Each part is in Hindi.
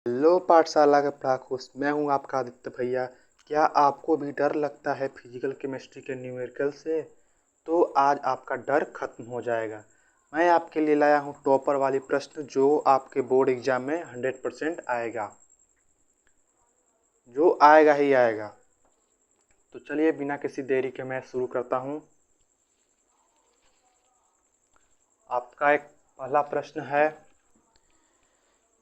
हेलो पाठशाला के पढ़ाकूस, मैं हूं आपका आदित्य भैया। क्या आपको भी डर लगता है फिजिकल केमिस्ट्री के न्यूमेरिकल से? तो आज आपका डर खत्म हो जाएगा। मैं आपके लिए लाया हूं टॉपर वाली प्रश्न जो आपके बोर्ड एग्जाम में 100% आएगा, जो आएगा ही आएगा। तो चलिए बिना किसी देरी के मैं शुरू करता हूं। आपका एक पहला प्रश्न है,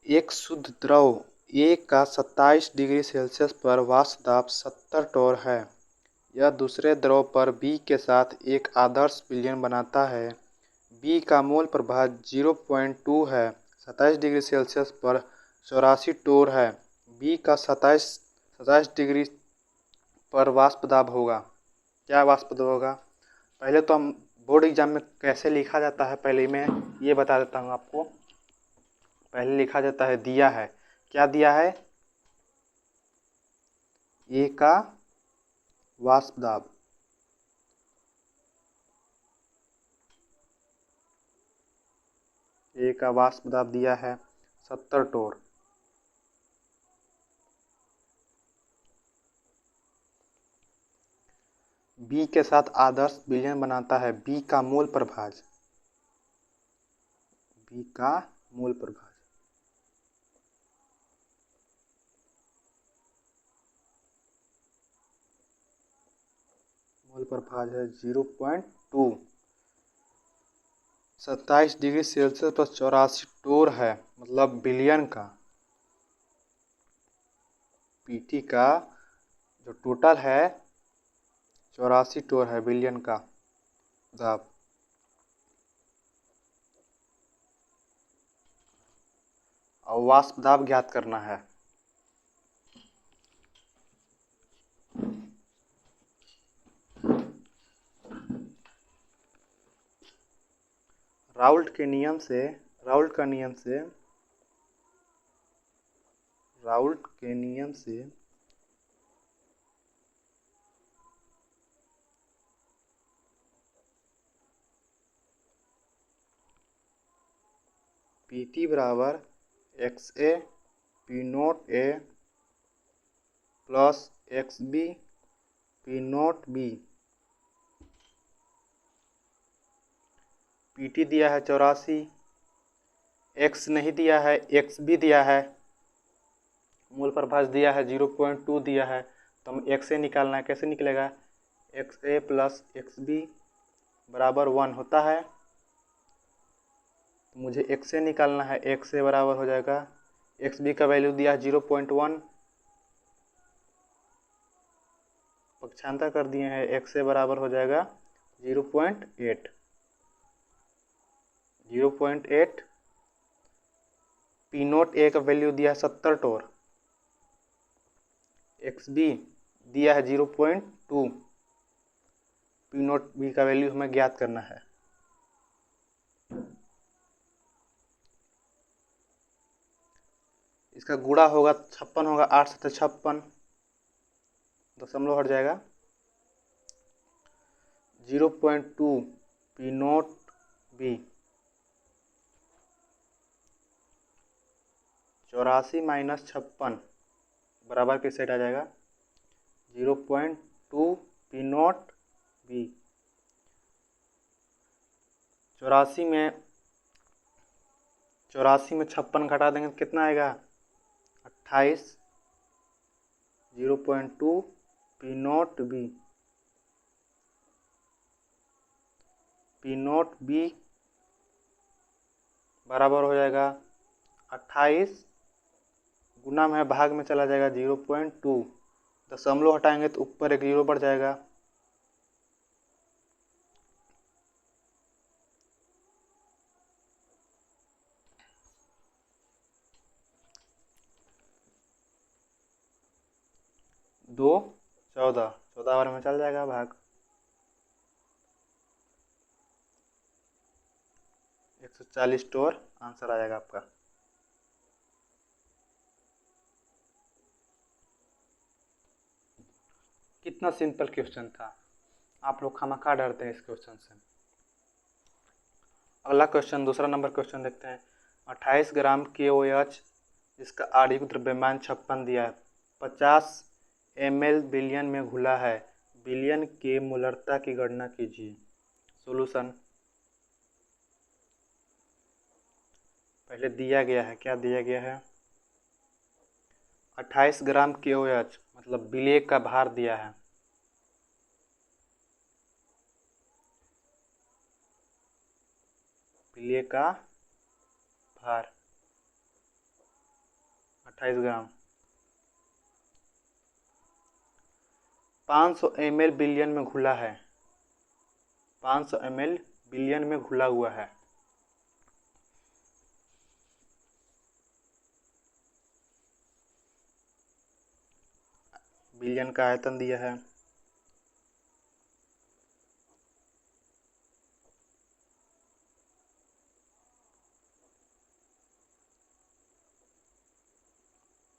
एक शुद्ध द्रव ए का 27 डिग्री सेल्सियस पर वाष्प दाब 70 टोर है। यह दूसरे द्रव पर बी के साथ एक आदर्श विलयन बनाता है। बी का मोल प्रभाव 0.2 है। 27 डिग्री सेल्सियस पर 84 टोर है। बी का 27 डिग्री पर वाष्प दाब होगा। क्या वाष्प दाब होगा? पहले तो हम बोर्ड एग्जाम में कैसे लिखा जाता है पहले मैं ये बता देता हूँ आपको। पहले लिखा जाता है, दिया है, क्या दिया है? ए का वाष्प दाब, ए का वाष्प दाब दिया है 70 टोर। बी के साथ आदर्श विलयन बनाता है। बी का मोल प्रभाव, बी का मोल प्रभाव है 0.2। 27 डिग्री सेल्सियस पर 84 टोर है, मतलब बिलियन का। पीटी का जो टोटल है 84 टोर है, बिलियन का दाब। और वाष्प दाब ज्ञात करना है। राउल्ट के नियम से राउल्ट के नियम से पीटी बराबर X A P naught A plus X B P naught B. PT दिया है 84, एक्स नहीं दिया है, एक्स बी दिया है, मूल प्रभाव दिया है 0.2 दिया है। तो हम एक्स ए निकालना है। कैसे निकलेगा? एक्स ए प्लस एक्स बी बराबर 1 होता है। तो मुझे एक्स ए निकालना है। एक्स ए बराबर हो जाएगा, एक्स बी का वैल्यू दिया है 0.1, पक्षांतर कर दिए हैं। एक्स ए बराबर हो जाएगा 0.8। पी नोट ए का वैल्यू दिया है 70 टोर। एक्स बी दिया है 0.2। पी नोट बी का वैल्यू हमें ज्ञात करना है। इसका गुणा होगा 56 होगा, 8 से 56, दशमलव हट जाएगा। 0.2 पी नोट बी 84 माइनस 56 बराबर किस साइड आ जाएगा? 0.2 पी नोट बी। 84 में 56 घटा देंगे तो कितना आएगा? 28। 0.2 P naught B, P naught B बराबर हो जाएगा 28, गुना में भाग में चला जाएगा 0.2, दशमलव हटाएंगे तो ऊपर एक 0 बढ़ जाएगा। दो 14 बार में चल जाएगा भाग। 140 टोर आंसर आ जाएगा आपका। कितना सिंपल क्वेश्चन था, आप लोग खामखा डरते हैं इस क्वेश्चन से। अगला क्वेश्चन, दूसरा नंबर क्वेश्चन देखते हैं। 28 ग्राम KOH जिसका आणविक द्रव्यमान 56 दिया है, 50 ml बिलियन में घुला है, बिलियन के मोलरता की गणना कीजिए। सॉल्यूशन पहले दिया गया है, क्या दिया गया है, 28 ग्राम KOH मतलब विलेय का भार दिया है। विलेय का भार 28 ग्राम, 500 ml बिलियन में घुला है, 500 ml बिलियन में घुला हुआ है। बिलियन का आयतन दिया है,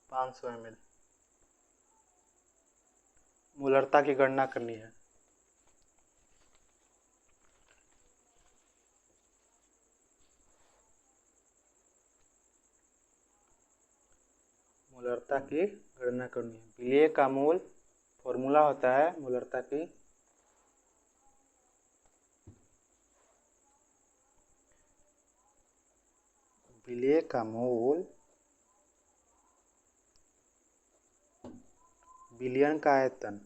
ml। मोलरता की गणना करनी है। मोलरता की गणना करनी है। विलेय का मोल फॉर्मूला होता है मोलरता की, विलेय का मोल बिलियन का आयतन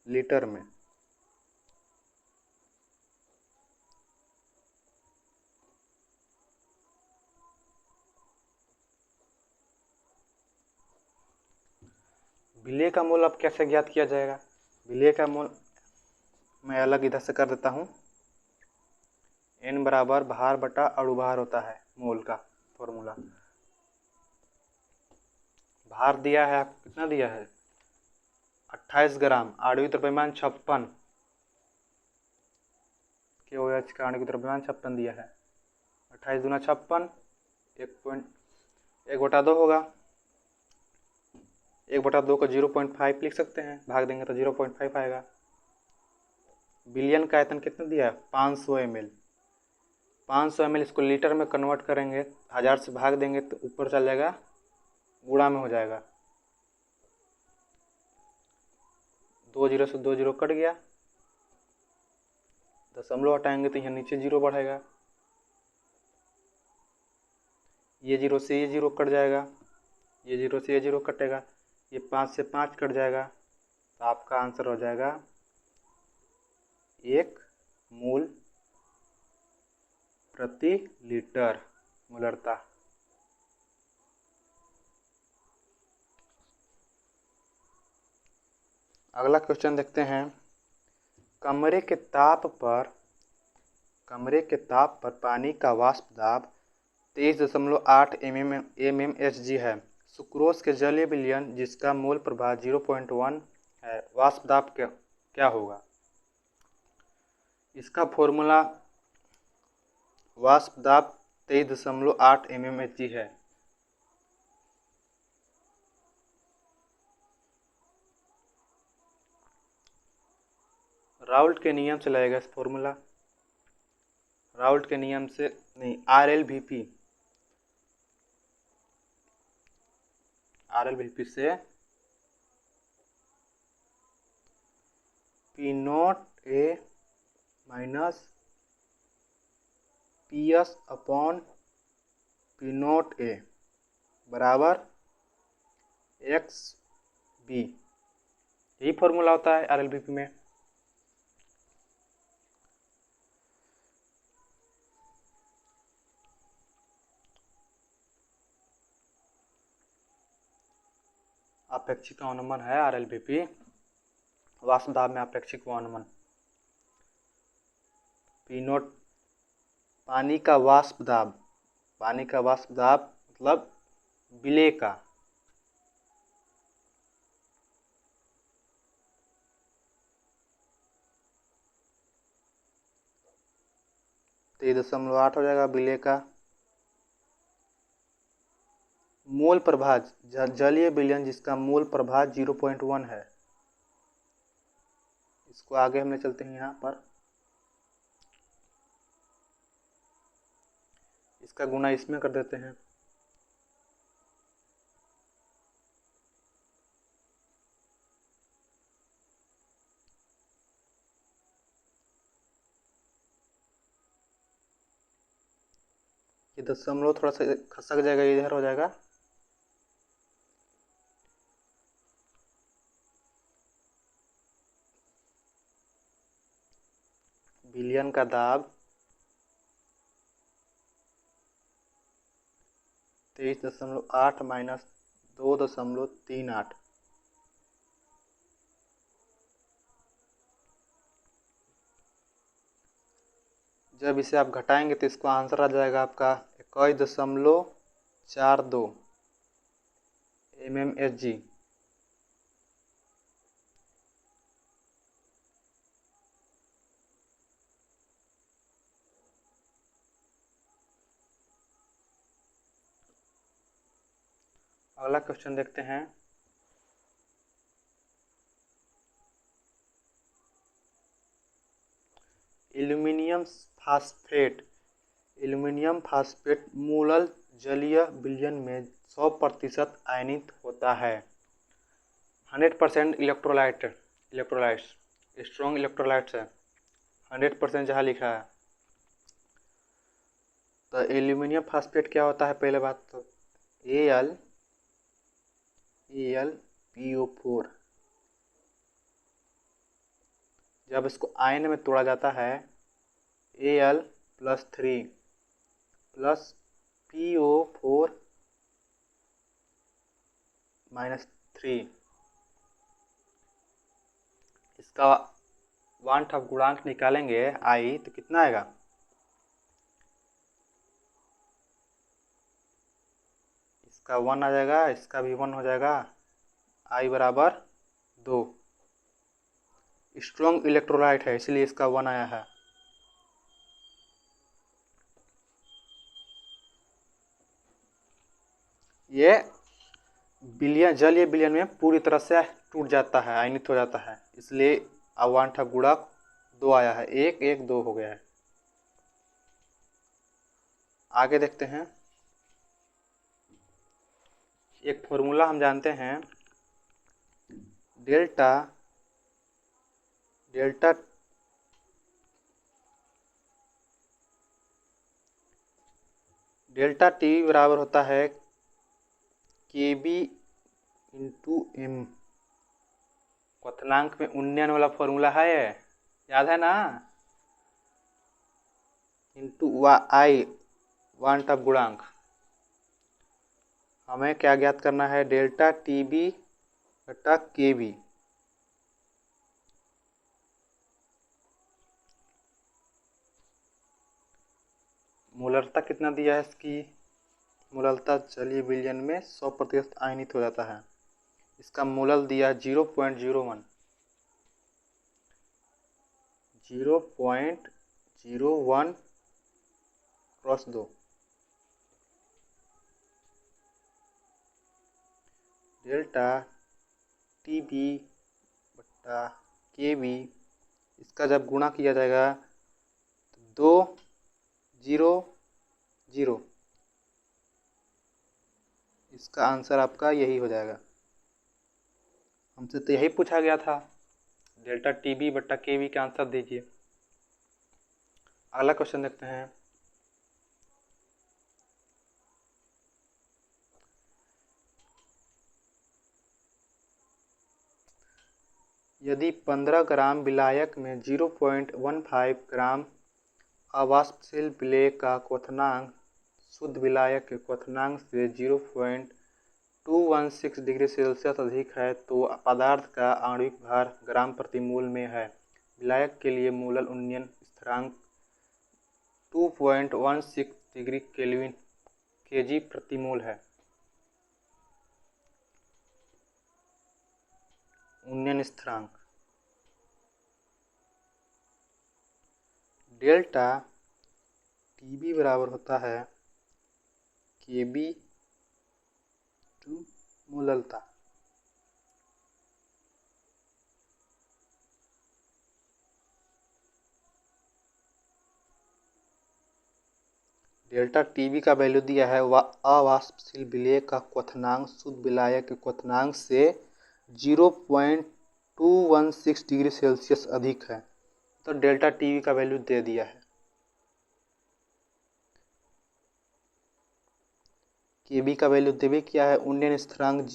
लीटर में, विलेय का मोल अब कैसे ज्ञात किया जाएगा। विलेय का मोल मैं अलग इधर से कर देता हूँ। N बराबर भार बटा अणुभार होता है मोल का फॉर्मूला। भार दिया है, आपको कितना दिया है, 28 ग्राम, आणविक द्रव्यमान 56, KOH का आणविक द्रव्यमान 56 दिया है, 28 दूना 56, 1/2 होगा, 1/2 को 0.5 लिख सकते हैं, भाग देंगे तो 0.5 आएगा। बिलियन का आयतन कितना दिया है, 500 ml, 500 ml इसको लीटर में कन्वर्ट करेंगे, 1000 से भाग देंगे तो ऊपर चल जाएगा, गुणा में हो जाएगा, 2 0 से 2 0 कट गया, दशमलव हटाएंगे तो यहाँ नीचे 0 बढ़ेगा, ये 0 से ये 0 कट जाएगा, ये 0 से ये 0 कटेगा, ये 5 से 5 कट जाएगा, तो आपका आंसर हो जाएगा 1 मोल प्रति लीटर मोलरता। अगला क्वेश्चन देखते हैं। कमरे के ताप पर पानी का वाष्प दाब 23.8 mmHg है। सुक्रोज के जलीय विलयन जिसका मोल प्रभाव 0.1 है, वाष्प दाब क्या होगा। इसका फॉर्मूला वाष्प दाब 23.8 mmHg है। राउल्ट के नियम से लगेगा इस फॉर्मूला, राउल्ट के नियम से नहीं, RLVP से P0A minus PS upon P0A बराबर XB, यही फॉर्मूला होता है RLVP में। अपेक्षिक अनुमान है RLVP, वाष्प दाब में अपेक्षिक अनुमान। P0 पानी का वाष्प दाब मतलब विलेय का, तो 3.8 हो जाएगा विलेय का। मोल प्रभाव जलीय विलयन जिसका मोल प्रभाव 0.1 है, इसको आगे हम ले चलते हैं। यहाँ पर इसका गुना इसमें कर देते हैं, ये दशमलव थोड़ा सा खसक जाएगा, इधर हो जाएगा। बिलियन का दाब 23.8 माइनस 2.38। जब इसे आप घटाएंगे तो इसको आंसर आ जाएगा आपका 21.42 mmHg। अगला क्वेश्चन देखते हैं। एल्यूमिनियम फास्फेट मूलल जलीय विलयन में 100% आयनित होता है। 100% इलेक्ट्रोलाइट्स स्ट्रॉन्ग इलेक्ट्रोलाइट्स है। 100% जहाँ लिखा है। तो एल्यूमिनियम फास्फेट क्या होता है, पहले बात तो AlPO4। जब इसको आयन में तोड़ा जाता है Al+3 प्लस PO4 -3, इसका वांट ऑफ गुणांक निकालेंगे I तो कितना आएगा? इसका 1 आ जाएगा, इसका भी 1 हो जाएगा। I बराबर 2। स्ट्रॉन्ग इलेक्ट्रोलाइट है इसलिए इसका 1 आया है। ये विलयन जलीय विलयन में पूरी तरह से टूट जाता है, आयनित हो जाता है, इसलिए अवांठा गुणक 2 आया है। 1 1 2 हो गया है। आगे देखते हैं। एक फॉर्मूला हम जानते हैं, डेल्टा टी बराबर होता है KB इंटू M। क्वथनांक में उन्नयन वाला फॉर्मूला है, याद है ना? इंटू I वांट ऑफ गुणांक। हमें क्या ज्ञात करना है? डेल्टा TB बटा KB। मूलरता कितना दिया है इसकी? मूललता जलीय विलयन में 100% आयनित हो जाता है। इसका मूलल दिया 0.01 क्रॉस 2। डेल्टा TB बटा KB, इसका जब गुणा किया जाएगा तो 2 0 0, इसका आंसर आपका यही हो जाएगा। हमसे तो यही पूछा गया था, डेल्टा TB बटा KB का आंसर दीजिए। अगला क्वेश्चन देखते हैं। यदि 15 ग्राम विलायक में 0.15 ग्राम अवाष्पशील विलेय का क्वथनांक शुद्ध विलायक के क्वथनांक से 0.216 डिग्री सेल्सियस अधिक है तो पदार्थ का आणविक भार ग्राम प्रति मोल में है। विलायक के लिए मूलल उन्नयन स्थिरांक 2.16 डिग्री केल्विन kg प्रति मोल है। उन्नयन स्थिरांक डेल्टा TB बराबर होता है KB टू मूललता। डेल्टा TB का वैल्यू दिया है अवाष्पशील विलेय का क्वथनांक शुद्ध विलायक के क्वथनांक से 0.216 डिग्री सेल्सियस अधिक है, तो डेल्टा TB का वैल्यू दे दिया है। Kb का वैल्यू देवी क्या है, उन्नयन स्थिरांक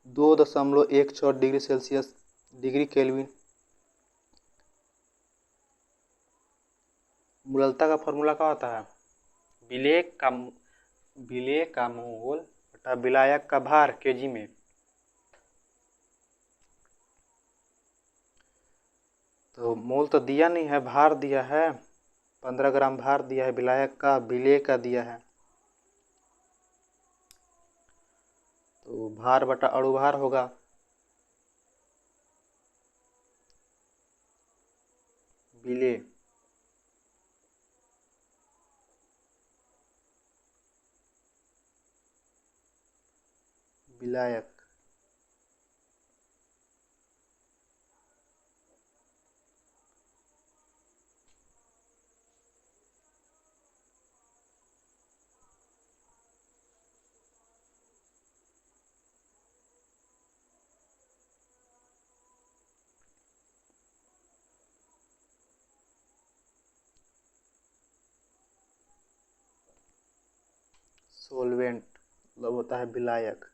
2.16 डिग्री सेल्सियस डिग्री केल्विन। मूललता का फॉर्मूला क्या होता है, विलेय का मोल बटा विलायक का भार केजी में। तो मोल तो दिया नहीं है, भार दिया है, 15 ग्राम भार दिया है विलायक का, विलेय का दिया है। तो भार बटा अणुभार होगा। विलेय विलायक सोलवेंट मतलब होता है विलायक,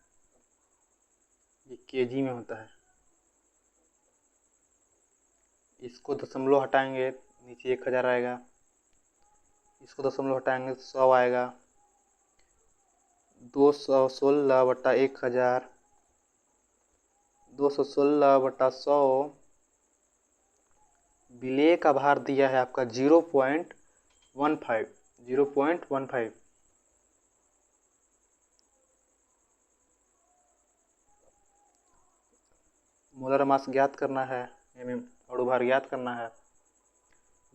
ये केजी में होता है। इसको दशमलव हटाएंगे नीचे 1000 आएगा, इसको दशमलव हटाएंगे तो 100 आएगा। 216 बटा 1000, 216 बटा 100। विलेय का भार दिया है आपका 0.15, 0.15। मोलर मास ज्ञात करना है, अणुभार ज्ञात करना है।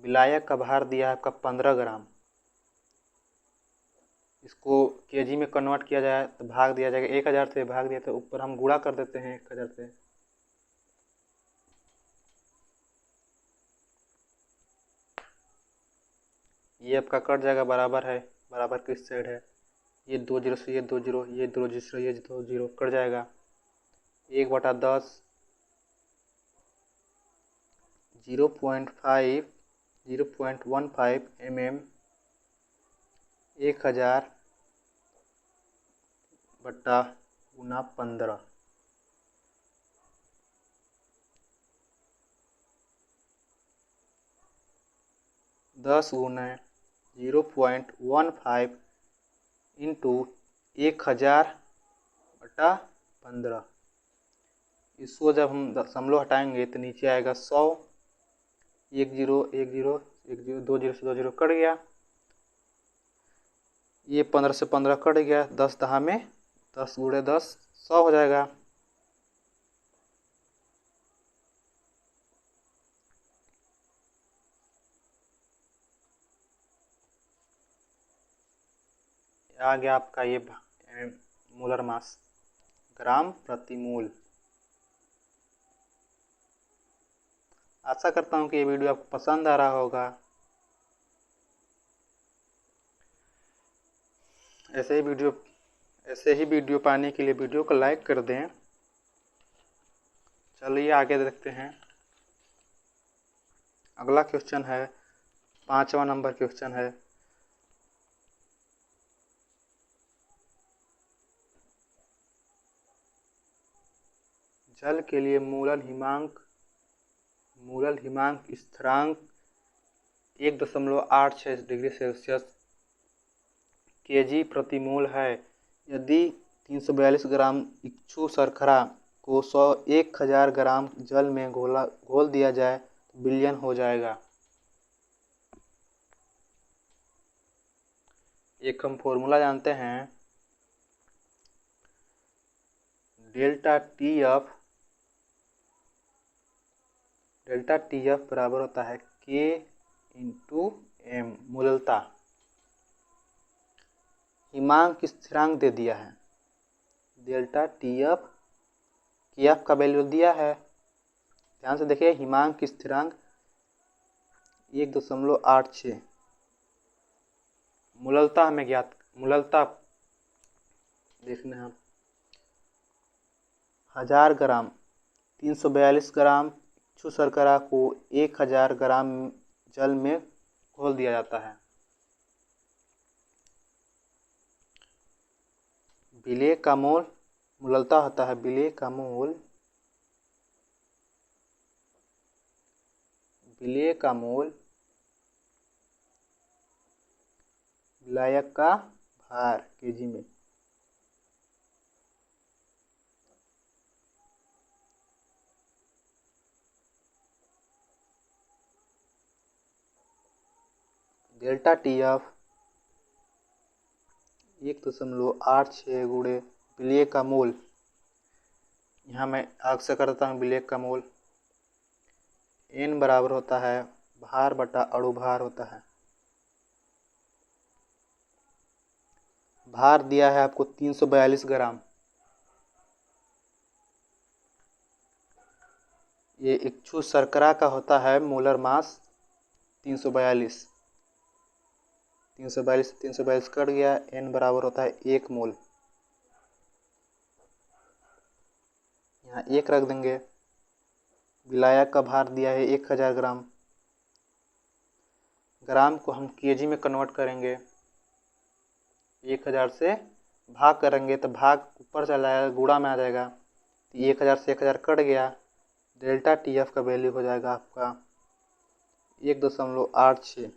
विलायक का भार दिया है आपका 15 ग्राम, इसको केजी में कन्वर्ट किया जाए तो भाग दिया जाएगा 1000 से, भाग दिया तो ऊपर हम गुणा कर देते हैं 1000 से। ये आपका कट जाएगा, बराबर है, बराबर किस साइड है, ये 2 जीरो से ये 2 जीरो, ये 2 जीरो से ये 2 जीरो कट जाएगा। 1/10 0.15 mm 1000 बटा गुना 15। दस गुना 0.15 इंटू 1000 बटा 15। इसको जब हम दशमलव हटाएंगे तो नीचे आएगा 100। 1 0 1 0 1 0, 2 0 से 2 0 कट गया। ये 15 से 15 कट गया, 10 दहा में 10 गुणे 10 100 हो जाएगा। आ गया आपका ये मोलर मास ग्राम प्रति मोल। आशा करता हूँ कि ये वीडियो आपको पसंद आ रहा होगा। ऐसे ही वीडियो पाने के लिए वीडियो को लाइक कर दें। चलिए आगे देखते हैं। अगला क्वेश्चन है, 5वां नंबर क्वेश्चन है। जल के लिए मूलल हिमांक स्थिरांक 1.86 डिग्री सेल्सियस केजी प्रति मोल है। यदि 342 ग्राम इच्छु शर्करा को 1000 ग्राम जल में घोल दिया जाए तो विलयन हो जाएगा। एक हम फॉर्मूला जानते हैं, डेल्टा टी एफ बराबर होता है K इंटू M। मूललता हिमांक स्थिरांक दे दिया है, डेल्टा टी एफ का वैल्यू दिया है। ध्यान से देखिए, हिमांक स्थिरांक 1.86। मूललता हमें ज्ञात, मूललता देखना है। 1000 ग्राम 342 ग्राम इच्छु शर्करा को 1000 ग्राम जल में घोल दिया जाता है। विलेय का मोल मूलतः होता है विलेय का मोल विलायक का भार केजी में। डेल्टा टी ऑफ 1.86 गुणे विलेय का मोल, यहाँ मैं आग से करता हूँ विलेय का मोल, n बराबर होता है भार बटा अणुभार होता है। भार दिया है आपको 342 ग्राम। ये इच्छु शर्करा का होता है मोलर मास 342। 342 कट गया, n बराबर होता है 1 मोल। यहाँ 1 रख देंगे। विलायक का भार दिया है 1000 ग्राम। ग्राम को हम केजी में कन्वर्ट करेंगे। 1000 से भाग करेंगे तो भाग ऊपर चला जाएगा, गुणा में आ जाएगा। 1000 से 1000 कट गया। डेल्टा टी एफ का वैल्यू हो जाएगा आपका 1.86।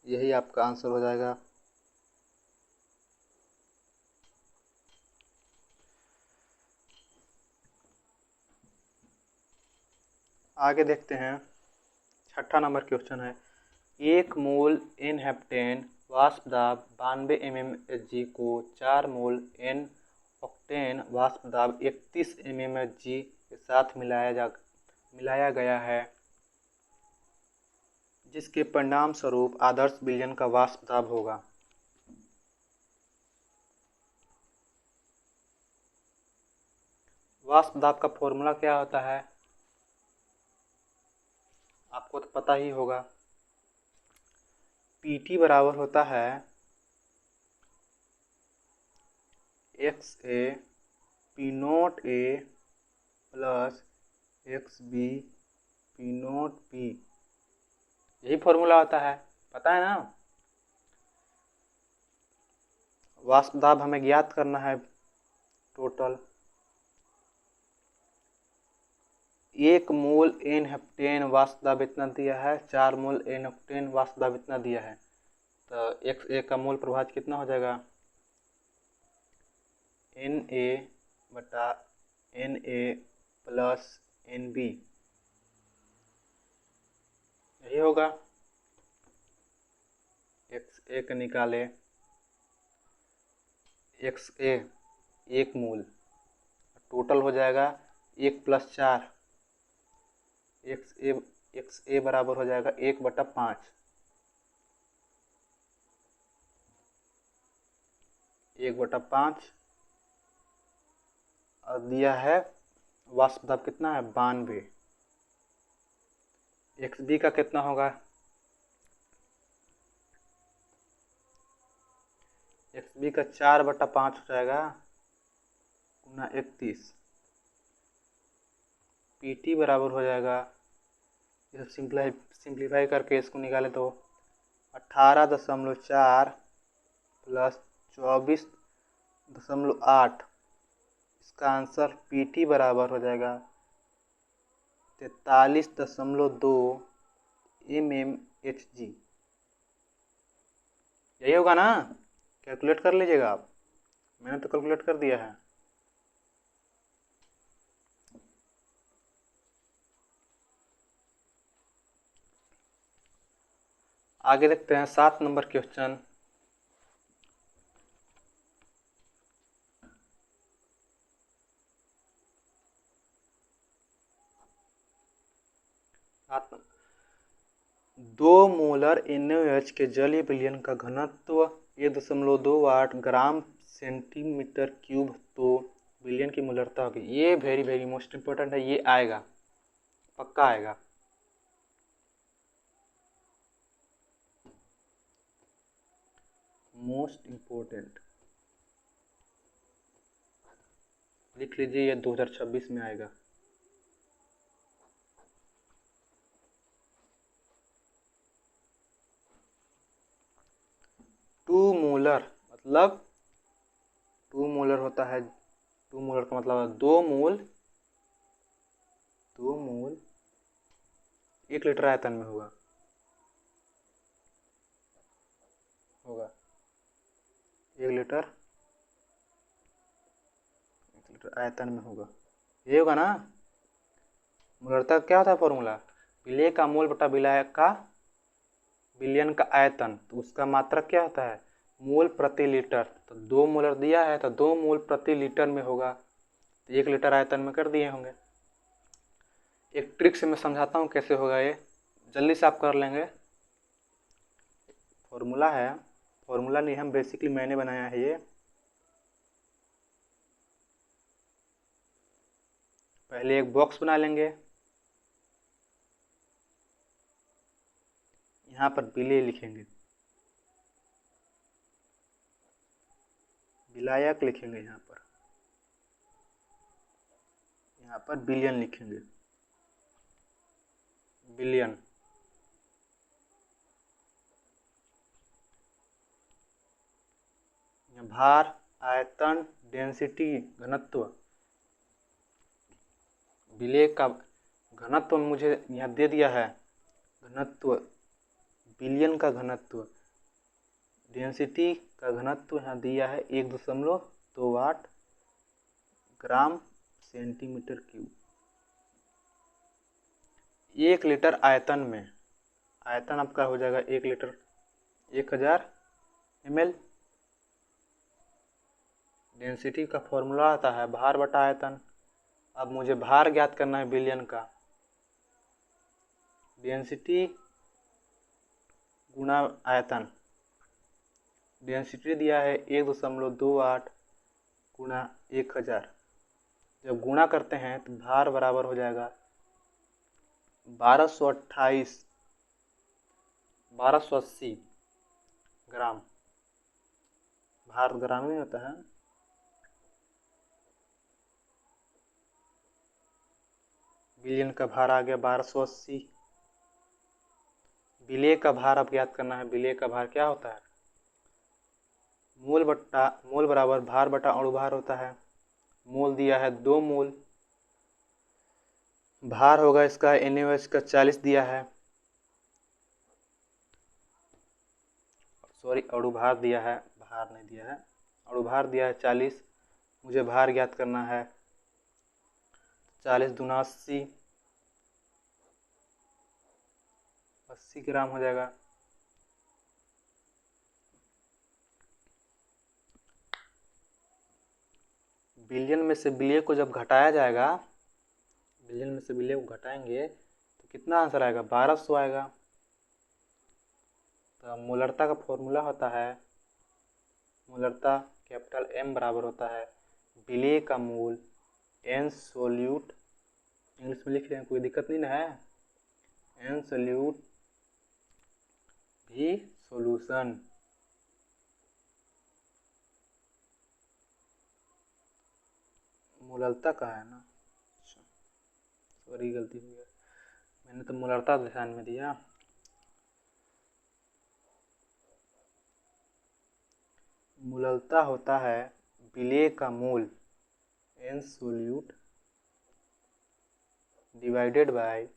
यही आपका आंसर हो जाएगा। आगे देखते हैं, 6ठा नंबर क्वेश्चन है। 1 मोल एन हेप्टेन वाष्प दाब 92 mmHg को 4 मोल एन ऑक्टेन वाष्प दाब 31 mmHg के साथ मिलाया गया है, जिसके परिणाम स्वरूप आदर्श विलयन का वाष्प दाब होगा। वाष्प दाब का फॉर्मूला क्या होता है आपको तो पता ही होगा। पीटी बराबर होता है XA P note A plus XB P note P। यही फॉर्मूला होता है, पता है ना। वाष्प दाब हमें ज्ञात करना है टोटल। 1 मोल एन हेप्टेन वाष्प दाब इतना दिया है, 4 मोल एन ऑक्टेन वाष्प दाब इतना दिया है, तो XA का मोल प्रभाज कितना हो जाएगा Na बटा Na प्लस Nb, यही होगा। XA का निकाले, XA 1 मोल, टोटल हो जाएगा 1 + 4, XA बराबर हो जाएगा 1/5। 1/5 और दिया है वाष्प दाब कितना है 92। XB का कितना होगा, XB का 4/5 हो जाएगा गुना 31। PT बराबर हो जाएगा, ये सिंप्लीफाई करके इसको निकाले तो 18.4 प्लस 24.8। इसका आंसर PT बराबर हो जाएगा 43.2 mmHg। यही होगा ना, कैलकुलेट कर लीजिएगा आप, मैंने तो कैलकुलेट कर दिया है। आगे देखते हैं 7 नंबर क्वेश्चन। दो मोलर NaOH के जलीय विलयन का घनत्व 1.28 ग्राम सेंटीमीटर क्यूब, तो विलयन की मोलरता होगी। ये वेरी मोस्ट इम्पोर्टेंट है, ये आएगा, पक्का आएगा। मोस्ट इम्पोर्टेंट लिख लीजिए, ये 2026 में आएगा। टू मोलर मतलब टू मोलर होता है, टू मोलर का मतलब है 2 मोल 1 लीटर आयतन में होगा 1 लीटर आयतन में होगा, ये होगा ना। मोलरता क्या होता है फॉर्मूला, विलेय का मोल बटा विलायक का विलयन का आयतन, तो उसका मात्रक क्या होता है मोल प्रति लीटर। तो 2 मोलर दिया है तो 2 मोल प्रति लीटर में होगा, तो 1 लीटर आयतन में कर दिए होंगे। एक ट्रिक से मैं समझाता हूँ कैसे होगा, ये जल्दी से आप कर लेंगे। फॉर्मूला है, फॉर्मूला नहीं हम बेसिकली मैंने बनाया है ये। पहले एक बॉक्स बना लेंगे, यहाँ पर विलेय लिखेंगे, विलायक लिखेंगे, यहाँ पर बिलियन लिखेंगे, बिलियन। भार, आयतन, डेंसिटी, घनत्व, विलेय का घनत्व मुझे यहाँ दे दिया है, घनत्व बिलियन का घनत्व, डेंसिटी का घनत्व यहाँ दिया है 1.28 ग्राम सेंटीमीटर क्यूब। 1 लीटर आयतन में, आयतन आपका हो जाएगा 1 लीटर 1000 ml। डेंसिटी का फॉर्मूला आता है भार बटा आयतन। अब मुझे भार ज्ञात करना है बिलियन का, डेंसिटी गुणा आयतन, डेंसिटी दिया है 1.28 गुणा 1000। जब गुणा करते हैं तो भार बराबर हो जाएगा 1280 ग्राम। भार ग्राम में होता है, बिलियन का भार आ गया 1280। विलेय का भार अब ज्ञात करना है, विलेय का भार क्या होता है मोल बराबर भार बटा अणुभार होता है। मोल दिया है 2 मोल, भार होगा इसका NaOH का 40 दिया है, सॉरी अणुभार दिया है, भार नहीं दिया है, अणुभार दिया है 40। मुझे भार ज्ञात करना है, 40 दूना 80, 80 ग्राम हो जाएगा। बिलियन में से विलेय को जब घटाया जाएगा, बिलियन में से विलेय को घटाएंगे तो कितना आंसर आएगा 1200 आएगा। तो मोलरता का फॉर्मूला होता है, मोलरता कैपिटल M बराबर होता है विलेय का मोल N सोल्यूट, इंग्लिश में लिख रहे हैं कोई दिक्कत नहीं ना है, N सोल्यूट भी सॉल्यूशन। मोलरता का है ना, सॉरी गलती हो गया, मैंने तो मोलरता ध्यान में दिया। मोलरता होता है विलेय का मोल N solute divided by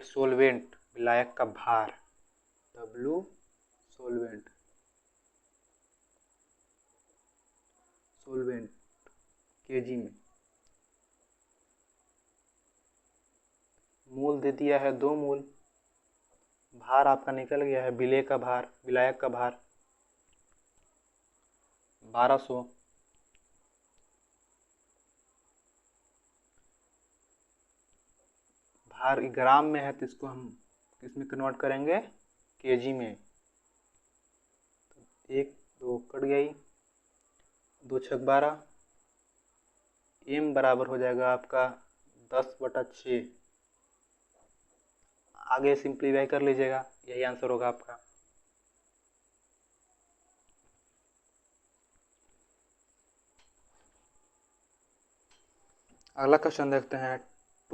solvent विलायक का भार W सोलवेंट केजी में। मोल दे दिया है 2 मोल, भार आपका निकल गया है विलेय का भार, विलायक का भार 1200। भार ग्राम में है तो इसको हम किसमें कन्वर्ट करेंगे केजी में। 1 2 कट गई, 2 छक 12, M बराबर हो जाएगा आपका 10/6। आगे सिंप्लीफाई कर लीजिएगा, यही आंसर होगा आपका। अगला क्वेश्चन देखते हैं,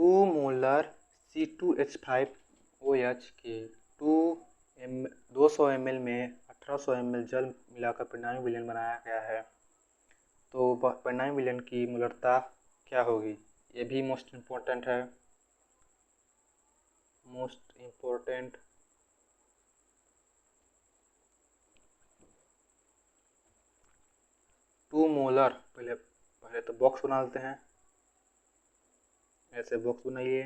2 मोलर C2H5OH के 200 ml में 1800 ml जल मिलाकर परिणामी विलयन बनाया गया है, तो परिणामी विलयन की मोलरता क्या होगी? ये भी मोस्ट इम्पोर्टेंट है। मोस्ट इम्पोर्टेंट 2 मोलर, पहले तो बॉक्स बना लेते हैं। ऐसे बॉक्स बनाइए,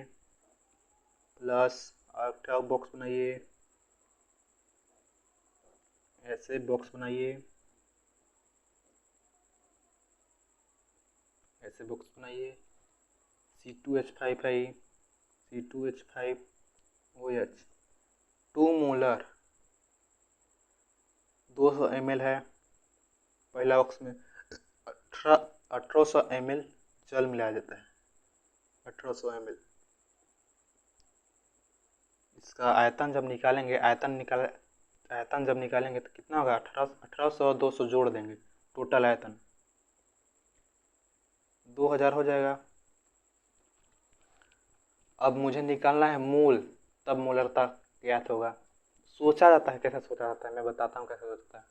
प्लस और बॉक्स बनाइए, ऐसे बॉक्स बनाइए, ऐसे बॉक्स बनाइए। C2H5 है, C2H5OH 2 मोलर 200 ml है। पहला बॉक्स में 1800 ml जल मिलाया जाता है, 1800 ml। इसका आयतन जब निकालेंगे, आयतन जब निकालेंगे तो कितना होगा? 1800 और 200 जोड़ देंगे, टोटल आयतन 2000 हो जाएगा। अब मुझे निकालना है मोल, तब मोलरता ज्ञात होगा। सोचा जाता है, कैसे सोचा जाता है मैं बताता हूँ कैसे सोचता है।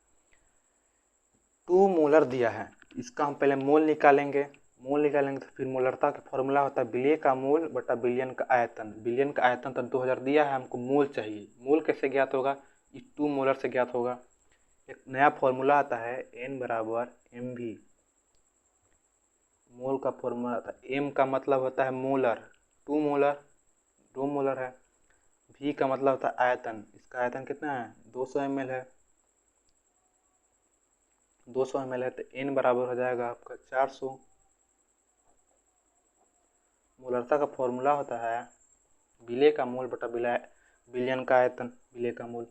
2 मोलर दिया है, इसका हम पहले मोल निकालेंगे तो फिर मोलरता का फॉर्मूला होता है विलेय का मोल बटा बिलियन का आयतन। बिलियन का आयतन तो 2000 दिया है, हमको मोल चाहिए। मोल कैसे ज्ञात होगा? इस 2 मोलर से ज्ञात होगा। एक नया फॉर्मूला आता है N बराबर mv। मोल का फॉर्मूला आता है, m का मतलब होता है मोलर, 2 मोलर है। v का मतलब होता है आयतन, इसका आयतन कितना है? 200 ml है। 200 ml है तो n बराबर हो जाएगा आपका 400। मोलरता का फॉर्मूला होता है विलेय का मोल बटा बिलियन का आयतन। विलेय का मोल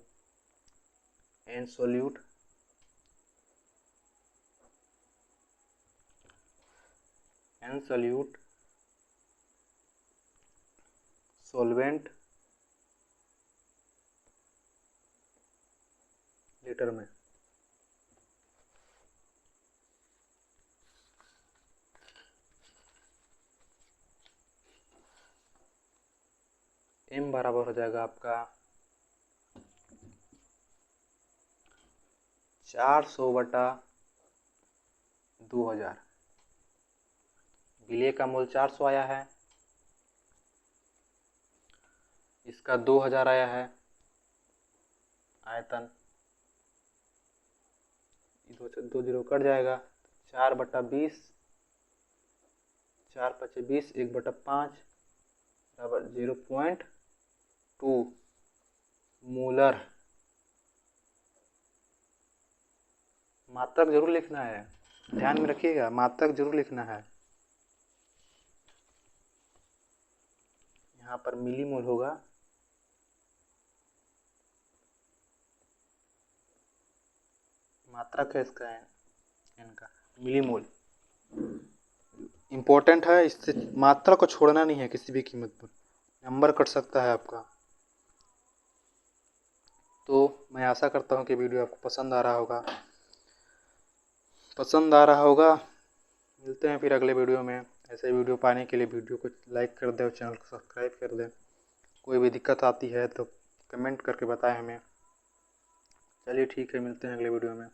n सोल्यूट सोलवेंट लीटर में। m बराबर हो जाएगा आपका 400 बटा 2000। विलेय का मोल 400 आया है, इसका 2000 आया है आयतन। 2 जीरो कट जाएगा, 4 बटा 20, 4 पचे 20, 1 बटा 5 बराबर 0.2 मोलर। मात्रक जरूर लिखना है, ध्यान में रखिएगा, मात्रक जरूर लिखना है। यहाँ पर मिलीमोल होगा, मात्रक है इसका इनका मिलीमोल। इम्पोर्टेंट है, इससे मात्रा को छोड़ना नहीं है किसी भी कीमत पर, नंबर कट सकता है आपका। तो मैं आशा करता हूँ कि वीडियो आपको पसंद आ रहा होगा। मिलते हैं फिर अगले वीडियो में। ऐसे वीडियो पाने के लिए वीडियो को लाइक कर दें और चैनल को सब्सक्राइब कर दें। कोई भी दिक्कत आती है तो कमेंट करके बताएं हमें। चलिए ठीक है, मिलते हैं अगले वीडियो में।